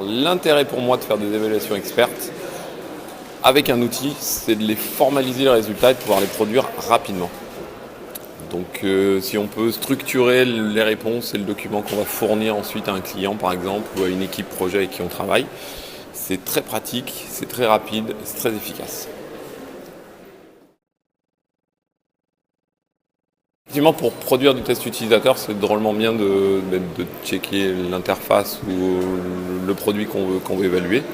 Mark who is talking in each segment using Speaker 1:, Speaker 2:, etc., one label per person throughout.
Speaker 1: Alors l'intérêt pour moi de faire des évaluations expertes avec un outil, c'est de les formaliser les résultats et de pouvoir les produire rapidement. Donc si on peut structurer les réponses et le document qu'on va fournir ensuite à un client par exemple ou à une équipe projet avec qui on travaille, c'est très pratique, c'est très rapide, c'est très efficace. Effectivement, pour produire du test utilisateur, c'est drôlement bien de checker l'interface ou le produit qu'on veut évaluer.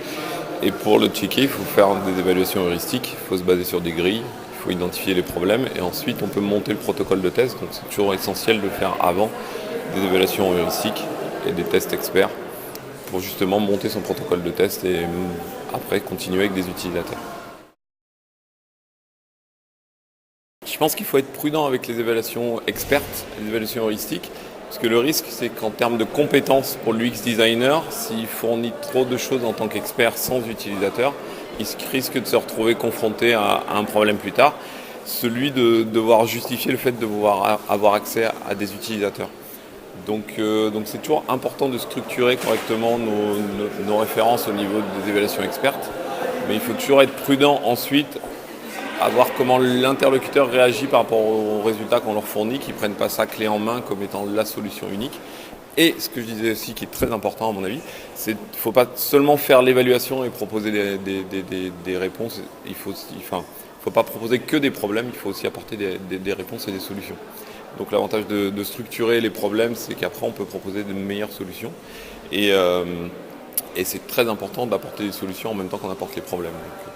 Speaker 1: Et pour le checker, il faut faire des évaluations heuristiques, il faut se baser sur des grilles, il faut identifier les problèmes et ensuite on peut monter le protocole de test. Donc c'est toujours essentiel de le faire avant des évaluations heuristiques et des tests experts pour justement monter son protocole de test et après continuer avec des utilisateurs. Je pense qu'il faut être prudent avec les évaluations expertes, les évaluations heuristiques, parce que le risque, c'est qu'en termes de compétences pour l'UX designer, s'il fournit trop de choses en tant qu'expert sans utilisateur, il risque de se retrouver confronté à un problème plus tard, celui de devoir justifier le fait de devoir avoir accès à des utilisateurs. Donc c'est toujours important de structurer correctement nos références au niveau des évaluations expertes, mais il faut toujours être prudent ensuite à voir comment l'interlocuteur réagit par rapport aux résultats qu'on leur fournit, qu'ils ne prennent pas ça clé en main comme étant la solution unique. Et ce que je disais aussi, qui est très important à mon avis, c'est qu'il ne faut pas seulement faire l'évaluation et proposer des réponses. Il faut pas proposer que des problèmes, il faut aussi apporter des réponses et des solutions. Donc l'avantage de structurer les problèmes, c'est qu'après on peut proposer de meilleures solutions. Et c'est très important d'apporter des solutions en même temps qu'on apporte les problèmes. Donc,